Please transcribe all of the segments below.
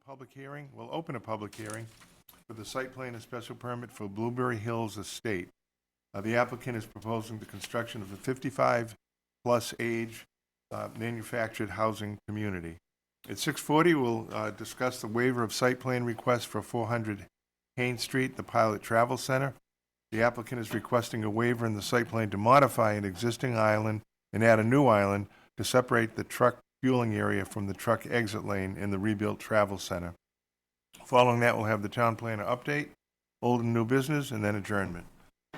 public hearing. We'll open a public hearing for the site plan and special permit for Blueberry Hills Estate. The applicant is proposing the construction of a 55-plus age manufactured housing community. At 6:40, we'll discuss the waiver of site plan request for 400 Haines Street, the Pilot Travel Center. The applicant is requesting a waiver in the site plan to modify an existing island and add a new island to separate the truck fueling area from the truck exit lane in the rebuilt travel center. Following that, we'll have the town planner update, old and new business, and then adjournment.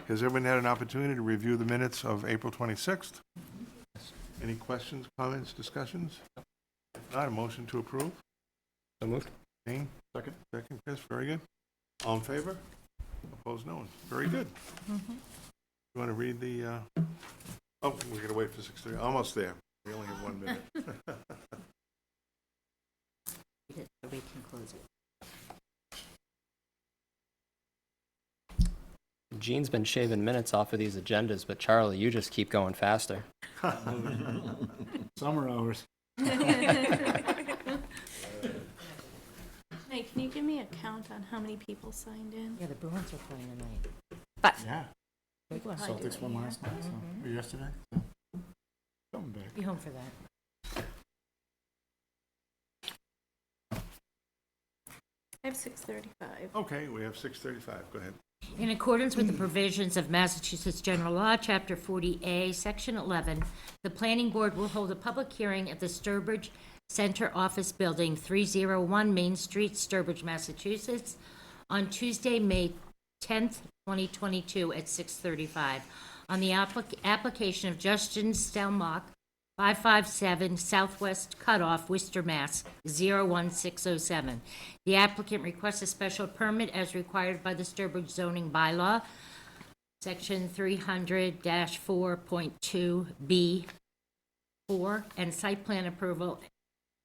Has everyone had an opportunity to review the minutes of April 26th? Any questions, comments, discussions? If not, a motion to approve? So moved. Dean? Second, Chris, very good. All in favor? Opposed, no one. Very good. You want to read the, oh, we're going to wait for 6:30. Almost there. We only have 1 minute. So we can close it. Gene's been shaving minutes off of these agendas, but Charlie, you just keep going faster. Summer hours. Hey, can you give me a count on how many people signed in? Yeah, the Bruins are playing tonight. But Yeah. Big one. Celtics won last night, or yesterday. So. Coming back. Be home for that. I have 6:35. Okay, we have 6:35. Go ahead. In accordance with the provisions of Massachusetts General Law, Chapter 40A, Section 11, the Planning Board will hold a public hearing at the Sturbridge Center Office Building, 301 Main Street, Sturbridge, Massachusetts, on Tuesday, May 10th, 2022, at 6:35, on the application of Justin Stelmach, 557 Southwest Cutoff, Worcester, Mass. 01607. The applicant requests a special permit as required by the Sturbridge zoning bylaw, Section 300-4.2B4, and site plan approval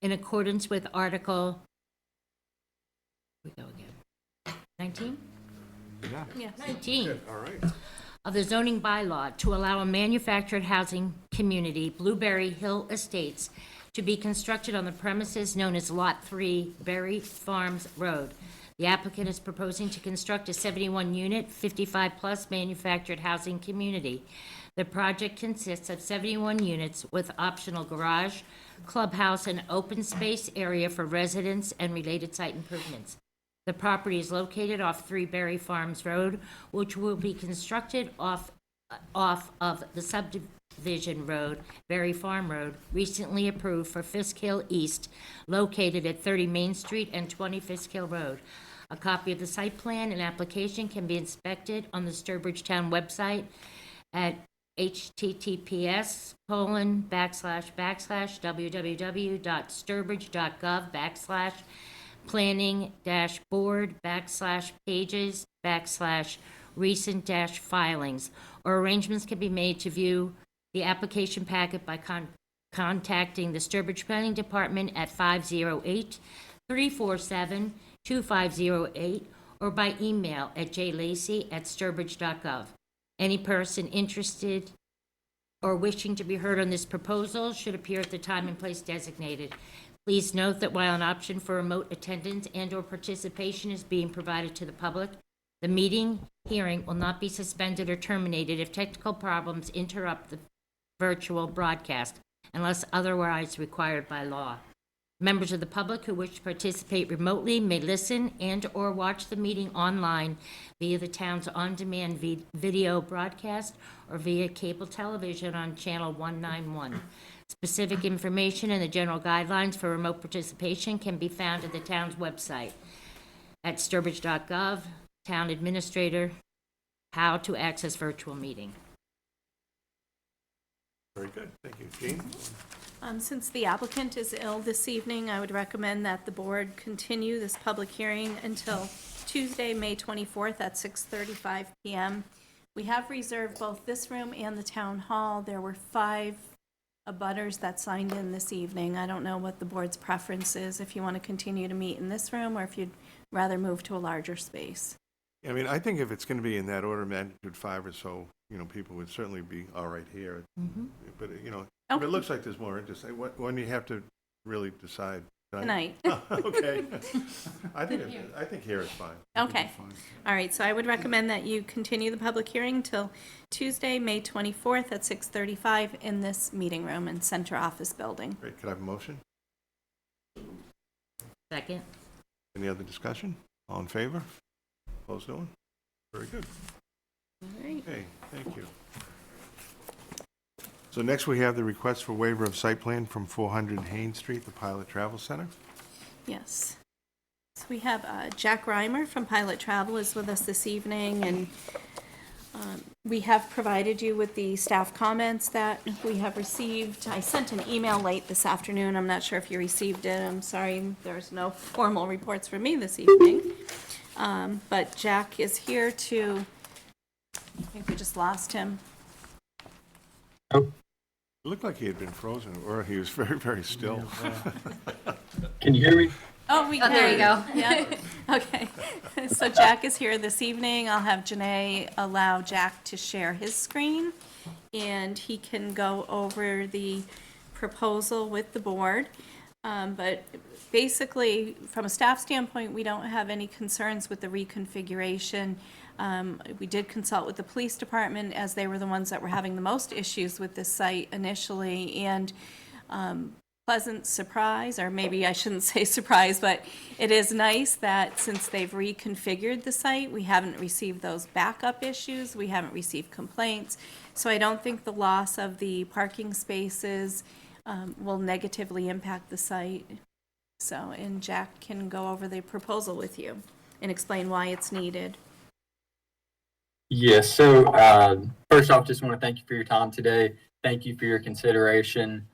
in accordance with Article, we go again, 19? Yeah. Yes. 19. All right. Of the zoning bylaw to allow a manufactured housing community, Blueberry Hill Estates, to be constructed on the premises known as Lot 3, Berry Farms Road. The applicant is proposing to construct a 71-unit, 55-plus manufactured housing community. The project consists of 71 units with optional garage, clubhouse, and open space area for residents and related site improvements. The property is located off 3 Berry Farms Road, which will be constructed off of the subdivision road, Berry Farm Road, recently approved for Fisk Hill East, located at 30 Main Street and 20 Fisk Hill Road. A copy of the site plan and application can be inspected on the Sturbridge Town website at https://www.sturbridge.gov/planning-board/pages/recent-filings, or arrangements can be made to view the application packet by contacting the Sturbridge Planning Department at 508-347-2508 or by email at jlacy@sturbridge.gov. Any person interested or wishing to be heard on this proposal should appear at the time and place designated. Please note that while an option for remote attendance and/or participation is being provided to the public, the hearing will not be suspended or terminated if technical problems interrupt the virtual broadcast, unless otherwise required by law. Members of the public who wish to participate remotely may listen and/or watch the meeting online via the town's on-demand video broadcast or via cable television on Channel 191. Specific information and the general guidelines for remote participation can be found at the town's website at sturbridge.gov, Town Administrator, How to Access Virtual Meeting. Very good. Thank you. Jean? Since the applicant is ill this evening, I would recommend that the board continue this public hearing until Tuesday, May 24th at 6:35 p.m. We have reserved both this room and the town hall. There were 5 abutters that signed in this evening. I don't know what the board's preference is, if you want to continue to meet in this room or if you'd rather move to a larger space. I mean, I think if it's going to be in that order of magnitude 5 or so, people would certainly be all right here. But, if it looks like there's more interest, when you have to really decide tonight. Okay. I think here is fine. Okay. All right, so I would recommend that you continue the public hearing till Tuesday, May 24th at 6:35 in this meeting room in Center Office Building. Great, could I have a motion? Second. Any other discussion? All in favor? Opposed, no one? Very good. All right. Okay, thank you. So next we have the request for waiver of site plan from 400 Haynes Street, the Pilot Travel Center. Yes. So we have Jack Reimer from Pilot Travel is with us this evening, and we have provided you with the staff comments that we have received. I sent an email late this afternoon. I'm not sure if you received it. I'm sorry, there's no formal reports for me this evening. But Jack is here to, I think we just lost him. It looked like he had been frozen, or he was very, very still. Can you hear me? Oh, we can. there you go. Yeah, okay. So Jack is here this evening. I'll have Janae allow Jack to share his screen, and he can go over the proposal with the board. But basically, from a staff standpoint, we don't have any concerns with the reconfiguration. We did consult with the police department, as they were the ones that were having the most issues with this site initially, and pleasant surprise, or maybe I shouldn't say surprise, but it is nice that since they've reconfigured the site, we haven't received those backup issues, we haven't received complaints, so I don't think the loss of the parking spaces will negatively impact the site. So, and Jack can go over the proposal with you and explain why it's needed. Yes. So first off, just want to thank you for your time today. Thank you for your consideration.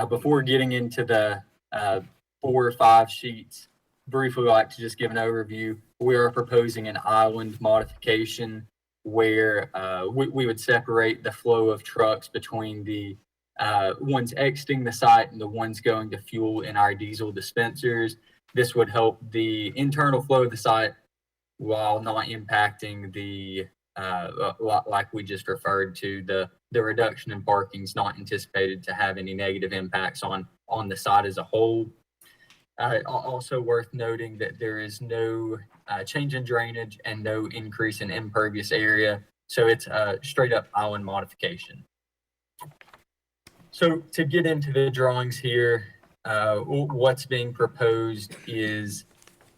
Before getting into the 4 or 5 sheets, briefly like to just give an overview. We are proposing an island modification where we would separate the flow of trucks between the ones exiting the site and the ones going to fuel in our diesel dispensers. This would help the internal flow of the site while not impacting the like we just referred to, the reduction in parking is not anticipated to have any negative impacts on the site as a whole. Also worth noting that there is no change in drainage and no increase in impervious area, so it's a straight up island modification. So to get into the drawings here, what's being proposed is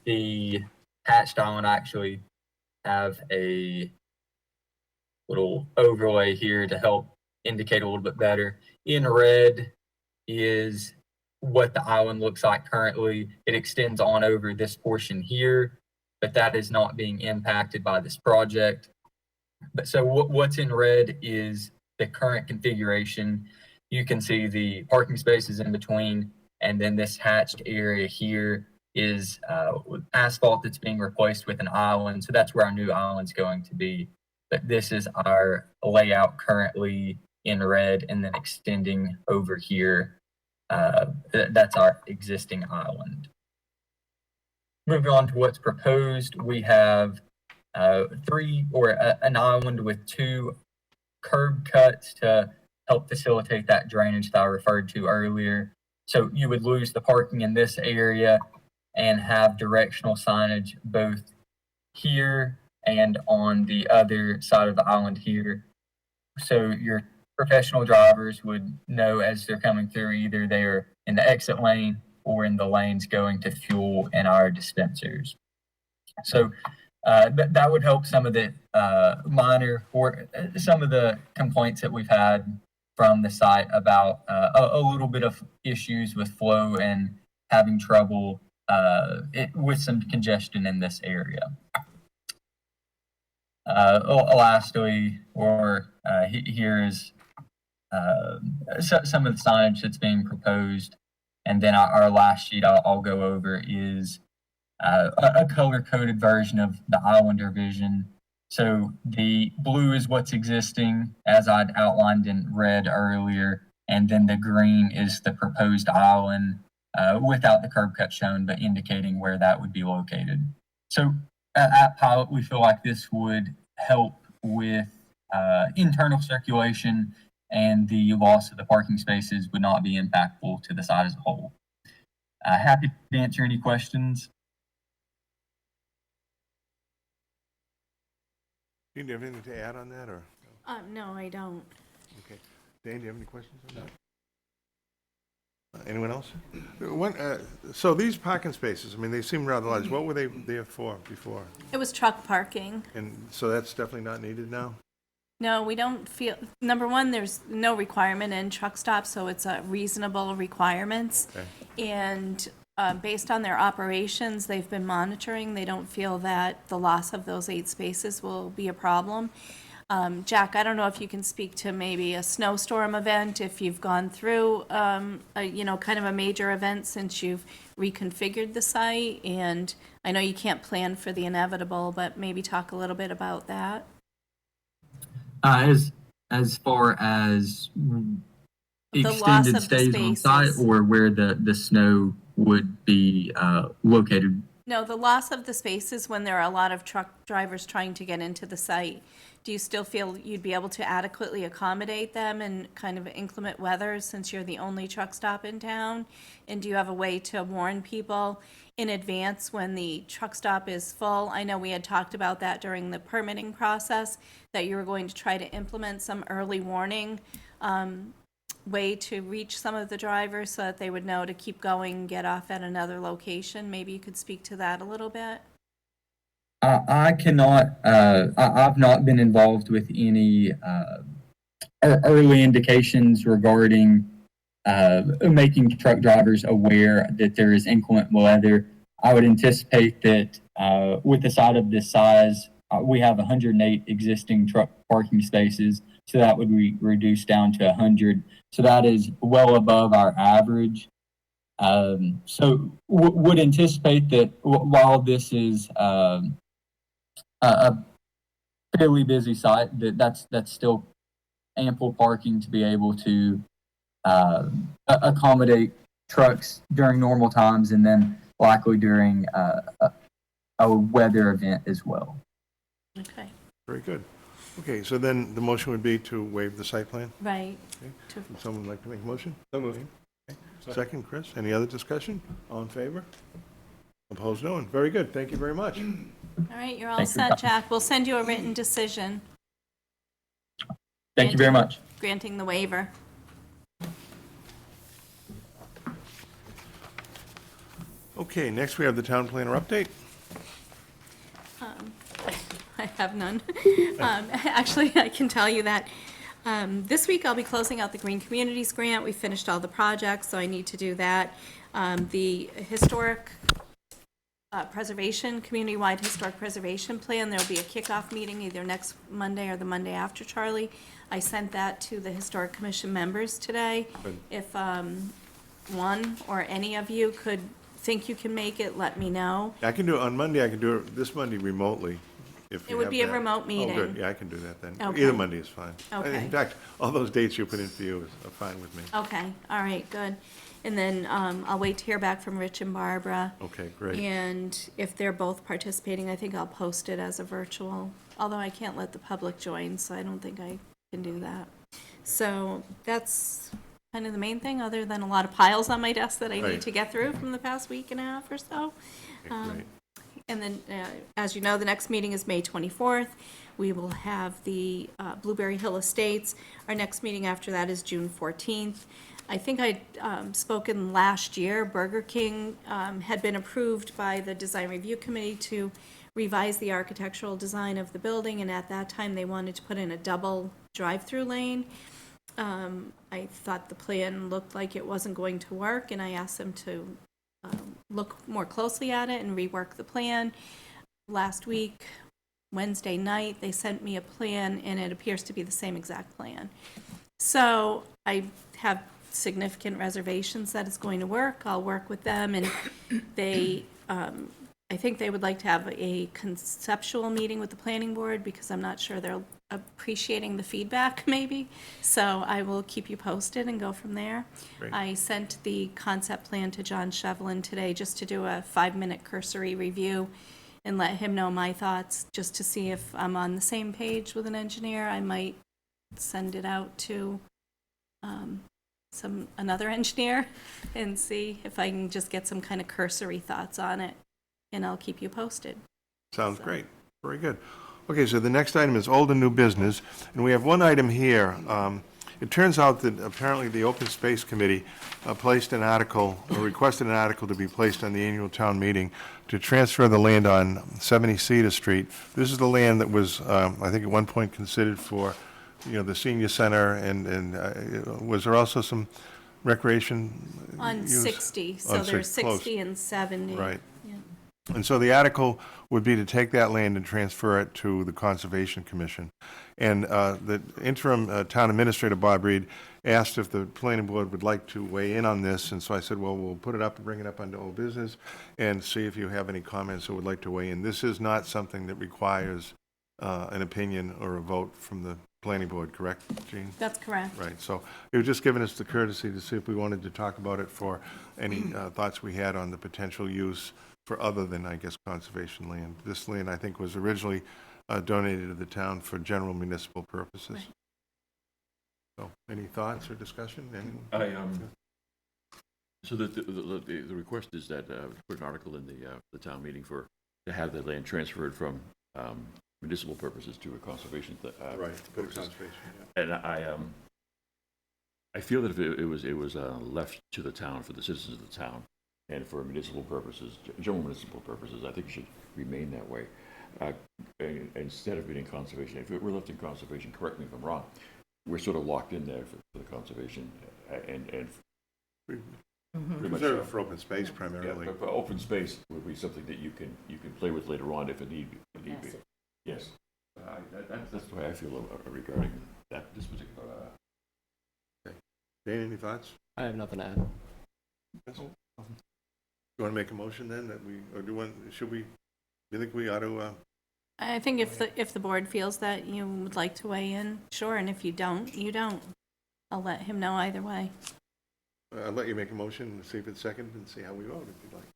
the hatched island. Actually have a little overlay here to help indicate a little bit better. In red is what the island looks like currently. It extends on over this portion here, but that is not being impacted by this project. But so what's in red is the current configuration. You can see the parking spaces in between, and then this hatched area here is asphalt that's being replaced with an island. So that's where our new island's going to be. But this is our layout currently in red, and then extending over here. That's our existing island. Moving on to what's proposed, we have an island with 2 curb cuts to help facilitate that drainage that I referred to earlier. So you would lose the parking in this area and have directional signage both here and on the other side of the island here. So your professional drivers would know as they're coming through, either they're in the exit lane or in the lanes going to fuel in our dispensers. So that would help some of the some of the complaints that we've had from the site about a little bit of issues with flow and having trouble with some congestion in this area. Lastly, here is some of the signage that's being proposed, and then our last sheet I'll go over is a color-coded version of the Islander vision. So the blue is what's existing, as I'd outlined in red earlier, and then the green is the proposed island without the curb cut shown, but indicating where that would be located. So at Pilot, we feel like this would help with internal circulation, and the loss of the parking spaces would not be impactful to the site as a whole. Happy to answer any questions. Do you have anything to add on that, or? No, I don't. Okay. Dan, do you have any questions on that? Anyone else? So these parking spaces, I mean, they seem rather large. What were they there for before? It was truck parking. And so that's definitely not needed now? No, we don't feel, number one, there's no requirement in truck stops, so it's a reasonable requirements. Okay. And based on their operations, they've been monitoring. They don't feel that the loss of those 8 spaces will be a problem. Jack, I don't know if you can speak to maybe a snowstorm event, if you've gone through, kind of a major event since you've reconfigured the site. And I know you can't plan for the inevitable, but maybe talk a little bit about that. As far as The loss extended of the stays on site, spaces. or where the snow would be located. No, the loss of the spaces when there are a lot of truck drivers trying to get into the site. Do you still feel you'd be able to adequately accommodate them in kind of inclement weather since you're the only truck stop in town? And do you have a way to warn people in advance when the truck stop is full? I know we had talked about that during the permitting process, that you were going to try to implement some early warning way to reach some of the drivers so that they would know to keep going, get off at another location. Maybe you could speak to that a little bit. I cannot. I've not been involved with any early indications regarding making truck drivers aware that there is inclement weather. I would anticipate that with a site of this size, we have 108 existing truck parking spaces, so that would be reduced down to 100. So that is well above our average. So would anticipate that while this is a fairly busy site, that's still ample parking to be able to accommodate trucks during normal times, and then likely during a weather event as well. Okay, Very good. Okay, so then the motion would be to waive the site plan? right. Okay. To- Would someone like to make a motion? So moved. Okay. Second, Chris. Any other discussion? All in favor? Opposed? No one. Very good. Thank you very much. All right, you're all Thanks for your set, time. Jack. We'll send you a written decision Thank you very much. granting the waiver. Okay, next we have the town planner update. I have none. Actually, I can tell you that this week I'll be closing out the Green Communities Grant. We finished all the projects, so I need to do that. The historic preservation, community-wide historic preservation plan, there'll be a kickoff meeting either next Monday or the Monday after, Charlie. I sent that to the Historic Commission members today. Good. If one or any of you could think you can make it, let me know. I can do it on Monday. I can do it this Monday remotely. If It you would have be a that. remote meeting. Oh, good. Yeah, I can do that then. Okay. Either Monday is fine. Okay. In fact, all those dates you put in for you are fine with me. Okay, all right, good. And then I'll wait to hear back from Rich and Barbara. Okay, great. And if they're both participating, I think I'll post it as a virtual, although I can't let the public join, so I don't think I can do that. So that's kind of the main thing, other than a lot of piles on my desk that I Right. need to get through from the past week and a half or so. Okay, great. And then, as you know, the next meeting is May 24th. We will have the Blueberry Hill Estates. Our next meeting after that is June 14th. I think I'd spoken last year, Burger King had been approved by the Design Review Committee to revise the architectural design of the building, and at that time, they wanted to put in a double drive-through lane. I thought the plan looked like it wasn't going to work, and I asked them to look more closely at it and rework the plan. Last week, Wednesday night, they sent me a plan, and it appears to be the same exact plan. So I have significant reservations that it's going to work. I'll work with them, and they, I think they would like to have a conceptual meeting with the planning board, because I'm not sure they're appreciating the feedback, maybe. So I will keep you posted and go from there. Great. I sent the concept plan to John Shevlin today, just to do a 5-minute cursory review and let him know my thoughts, just to see if I'm on the same page with an engineer. I might send it out to another engineer and see if I can just get some kind of cursory thoughts on it, and I'll keep you posted. Sounds great. Very good. Okay, so the next item is old and new business, and we have one item here. It turns out that apparently the Open Space Committee placed an article, or requested an article to be placed on the annual town meeting to transfer the land on 70 Cedar Street. This is the land that was, I think at one point considered for, the senior center, and was there also some recreation On use? 60, so On there's six, close. 60 and 70. Right. Yeah. And so the article would be to take that land and transfer it to the Conservation Commission. And the interim town administrator, Bob Reed, asked if the planning board would like to weigh in on this, and so I said, well, we'll put it up and bring it up under old business and see if you have any comments or would like to weigh in. This is not something that requires an opinion or a vote from the planning board, correct, Jean? That's correct. Right, so it was just giving us the courtesy to see if we wanted to talk about it for any thoughts we had on the potential use for other than, I guess, conservation land. This land, I think, was originally donated to the town for general municipal purposes. Right. So, any thoughts or discussion? So the request is that put an article in the town meeting to have the land transferred from municipal purposes to a conservation. Right, for purposes. conservation, yeah. And I feel that if it was left to the town, for the citizens of the town, and for municipal purposes, general municipal purposes, I think it should remain that way. Instead of being in conservation, if it were left in conservation, correct me if I'm wrong, we're sort of locked in there for the conservation and pretty much. Reserved for open space Yeah, primarily. but open space would be something that you can play with later on if it need be. Massive. Yes, that's the way I feel regarding this particular. Dane, any thoughts? I have nothing to add. Yes? You want to make a motion then, that we, or do you want, should we, do you think we ought to, I think if the board feels that you would like to weigh in, sure, and if you don't, you don't. I'll let him know either way. I'll let you make a motion and see if it's second and see how we vote, if you'd like.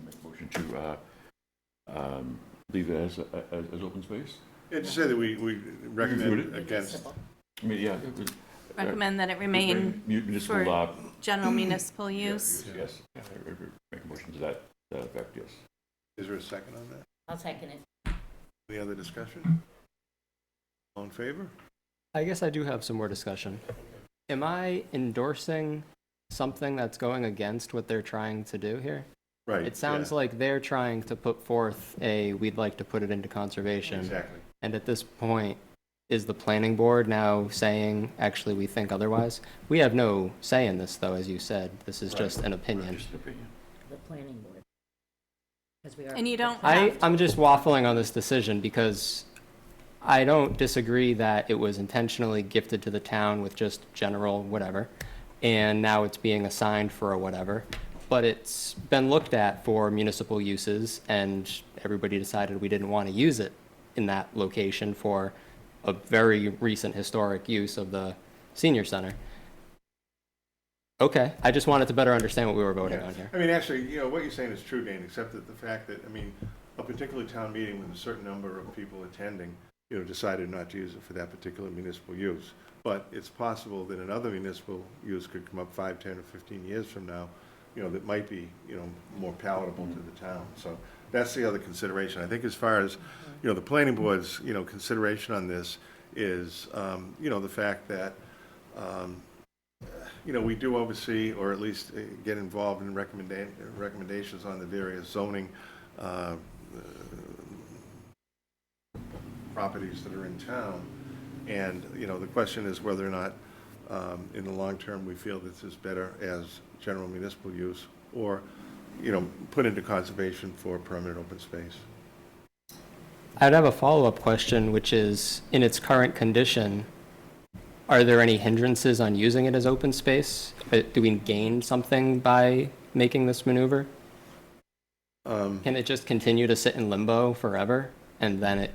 Make a motion to leave it as open space. Yeah, just say that we recommend Include it? against. I mean, yeah. Recommend that it remain Municipal, for general municipal use. yes, make a motion to that effect, yes. Is there a second on that? I'll second it. Any other discussion? All in favor? I guess I do have some more discussion. Am I endorsing something that's going against what they're trying to do here? Right. It sounds like they're trying to put forth we'd like to put it into conservation. Exactly. And at this point, is the planning board now saying, actually, we think otherwise? We have no say in this, though, as you said. This is just an opinion. Just an opinion. The planning board. 'Cause we are. And you don't have to. I'm just waffling on this decision because I don't disagree that it was intentionally gifted to the town with just general whatever, and now it's being assigned for a whatever. But it's been looked at for municipal uses, and everybody decided we didn't want to use it in that location for a very recent historic use of the senior center. Okay, I just wanted to better understand what we were voting on here. I mean, actually, what you're saying is true, Dane, except that the fact that, a particular town meeting with a certain number of people attending, decided not to use it for that particular municipal use. But it's possible that another municipal use could come up 5, 10, or 15 years from now, that might be, more palatable to the town. So that's the other consideration. I think as far as, the planning board's, consideration on this is, the fact that, we do oversee, or at least get involved in recommendations on the various zoning properties that are in town. And, the question is whether or not, in the long term, we feel this is better as general municipal use or, put into conservation for permanent open space. I'd have a follow-up question, which is, in its current condition, are there any hindrances on using it as open space? Do we gain something by making this maneuver? Can it just continue to sit in limbo forever, and then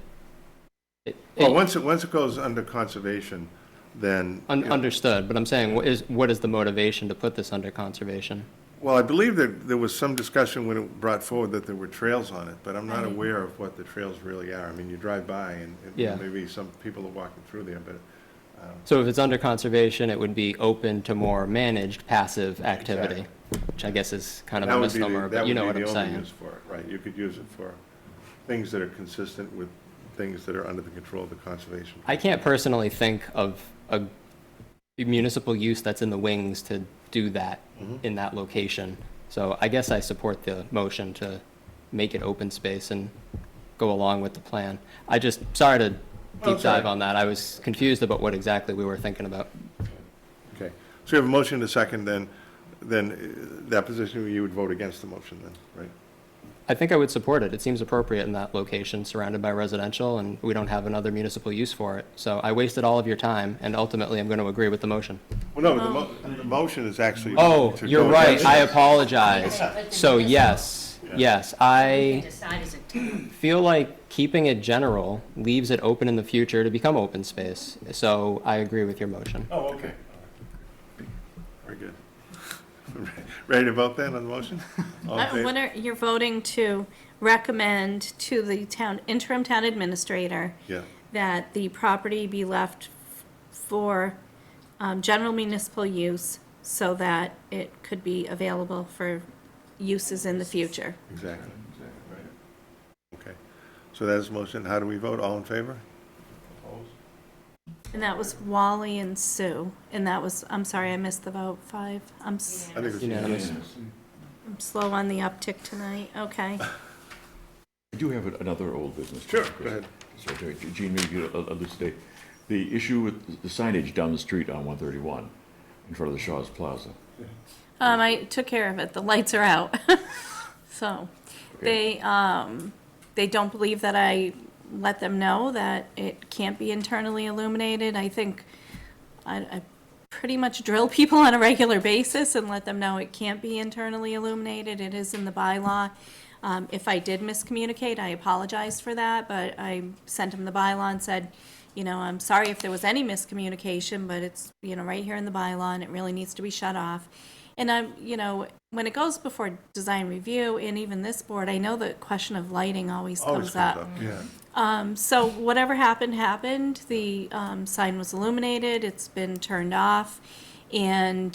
Well, once it goes under conservation, then. Understood, but I'm saying, what is the motivation to put this under conservation? Well, I believe that there was some discussion when it brought forward that there were trails on it, but I'm not Right. aware of what the trails really are. I mean, you drive by and Yeah. maybe some people are walking through there, but So if it's under conservation, it would be open to more managed passive activity, which I guess is kind of That a would be the- misnomer, that but you would know be what I'm the only saying. use for it, right? You could use it for things that are consistent with things that are under the control of the conservation. I can't personally think of a municipal use that's in the wings to do that in that location. So I guess I support the motion to make it open space and go along with the plan. Sorry to Oh, deep dive on that. I was confused about what exactly we were thinking about. Okay, so we have a motion and a second, then that position, you would vote against the motion then, right? I think I would support it. It seems appropriate in that location, surrounded by residential, and we don't have another municipal use for it. So I wasted all of your time, and ultimately I'm going to agree with the motion. Well, no, the motion is actually. Oh, to you're go right. against I it. apologize. So yes, I Decide as a town. feel like keeping it general leaves it open in the future to become open space. So I agree with your motion. Oh, okay. Very good. Ready to vote then on the motion? All in favor? You're voting to recommend to the interim town administrator Yeah, that the property be left for general municipal use so that it could be available for uses in the future. exactly, right. Okay, so that's the motion. How do we vote? All in favor? Opposed? And that was Wally and Sue, and that was, I'm sorry, I missed the vote, 5. I think it's Unanimous. unanimous. I'm slow on the uptick tonight, okay. I do have another old business. Sure, go ahead. Sorry, Gene, maybe you could elucidate. The issue with the signage down the street on 131 in front of the Shaw's Plaza. I took care of it, the lights are out. So, they don't believe that I let them know that it can't be internally illuminated. I think I pretty much drill people on a regular basis and let them know it can't be internally illuminated. It is in the bylaw. If I did miscommunicate, I apologize for that, but I sent them the bylaw and said, I'm sorry if there was any miscommunication, but it's, right here in the bylaw and it really needs to be shut off. And when it goes before design review and even this board, I know the question of lighting always Always comes up. yeah. So whatever happened. The sign was illuminated, it's been turned off, and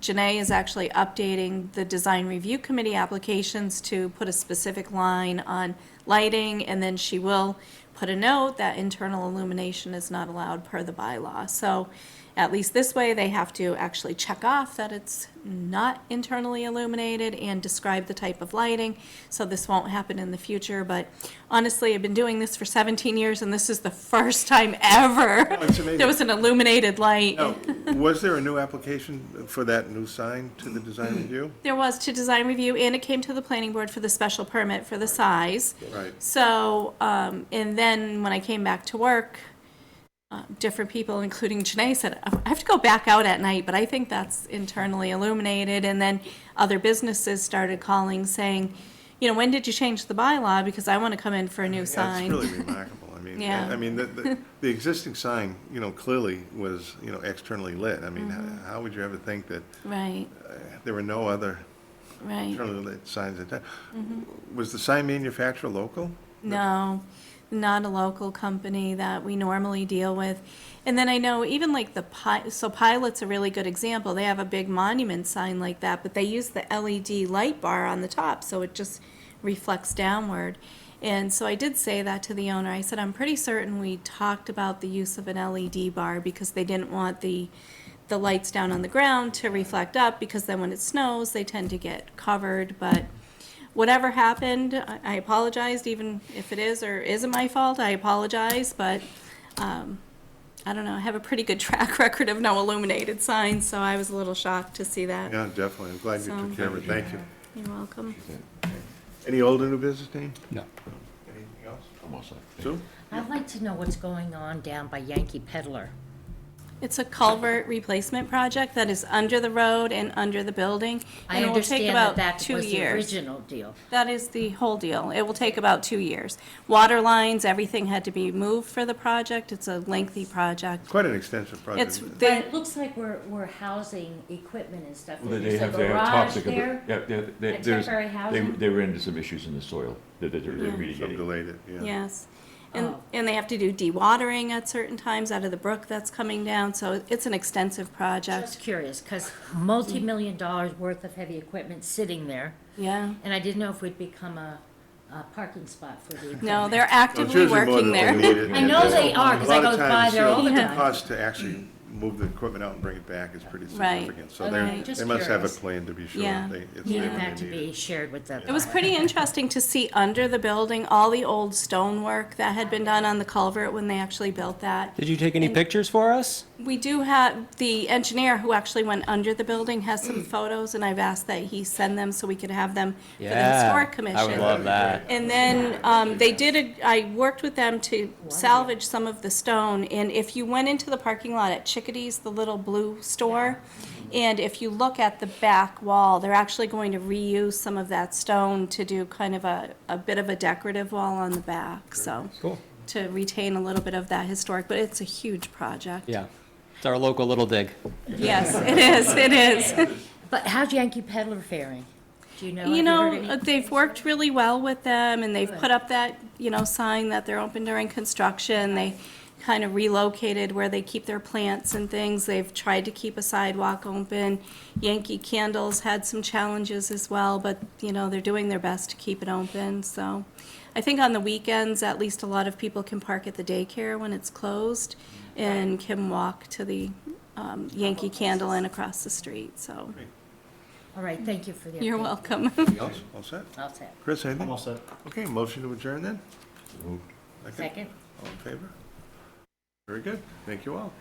Janae is actually updating the design review committee applications to put a specific line on lighting, and then she will put a note that internal illumination is not allowed per the bylaw. So at least this way, they have to actually check off that it's not internally illuminated and describe the type of lighting, so this won't happen in the future. But honestly, I've been doing this for 17 years, and this is the first time ever it's amazing. there was an illuminated light. Now, was there a new application for that new sign to the design review? There was to design review, and it came to the planning board for the special permit for the size. Right. So, and then when I came back to work, different people, including Janae, said, I have to go back out at night, but I think that's internally illuminated. And then other businesses started calling saying, when did you change the bylaw? Because I want to come in for a new That's sign. really remarkable. I mean, Yeah. I mean, the existing sign, clearly was, externally lit. I mean, how would you ever think that Right, there were no other right. internally lit signs in town? Was the sign manufacturer local? No, not a local company that we normally deal with. And then I know even like so Pilot's a really good example. They have a big monument sign like that, but they use the LED light bar on the top, so it just reflects downward. And so I did say that to the owner. I said, I'm pretty certain we talked about the use of an LED bar because they didn't want the lights down on the ground to reflect up, because then when it snows, they tend to get covered. But whatever happened, I apologized, even if it is or isn't my fault, I apologize, but I don't know, I have a pretty good track record of no illuminated signs, so I was a little shocked to see that. Yeah, definitely. I'm glad you So- took care of it. Thank you. You're welcome. Any old or new business, Dean? No. Anything else? I'm all set. Sue? I'd like to know what's going on down by Yankee Peddler. It's a culvert replacement project that is under the road and under the building. I and it will take understand about that 2 was the years. original deal. That is the whole deal. It will take about 2 years. Water lines, everything had to be moved for the project. It's a lengthy project. Quite an extensive project. It's, isn't it? But they, it looks like we're housing equipment and stuff. Well, There's a they have garage toxic, there. yeah, a temporary housing? they were into some issues in the soil that they're Some remediating. delayed it, yeah. yes. And they have to do dewatering at certain times out of the brook that's coming down, so it's an extensive project. Just curious, because multi-million dollars worth of heavy equipment sitting there, Yeah. and I didn't know if we'd become a parking spot for the equipment. No, they're It's actively usually more working than there. they need it. I know they are, 'cause I go by there all the The time. cost to actually move the equipment out and bring it back is pretty Right. significant. So Okay, they just must have a curious. plan to be sure. Yeah. It's Needed there when that they to need it. be shared with the. It was pretty interesting to see under the building all the old stonework that had been done on the culvert when they actually built that. Did you take any pictures for us? We do have, the engineer who actually went under the building has some photos, and I've asked that he send them so we could have them for the Historic Commission. I would love that. And then I worked with them to salvage some of the stone, and if you went into the parking lot at Chickadee's, the little blue store, and if you look at the back wall, they're actually going to reuse some of that stone to do kind of a bit of a decorative wall on the back, so. Cool. To retain a little bit of that historic, but it's a huge project. Yeah. It's our local little dig. Yes, it is. But how's Yankee Peddler faring? Do you know? You Have know, heard any- they've worked really well with them, and they've put up that, sign that they're open during construction. They kind of relocated where they keep their plants and things. They've tried to keep a sidewalk open. Yankee Candles had some challenges as well, but, they're doing their best to keep it open, so. I think on the weekends, at least a lot of people can park at the daycare when it's closed and can walk to the Yankee Candle Inn across the street, so. All right, thank you for the. You're update. welcome. Anything else? All set? I'll say. Chris, anything? I'm all set. Okay, motion to adjourn then? Second, All in favor? Very good. Thank you all.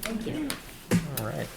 thank you. All right.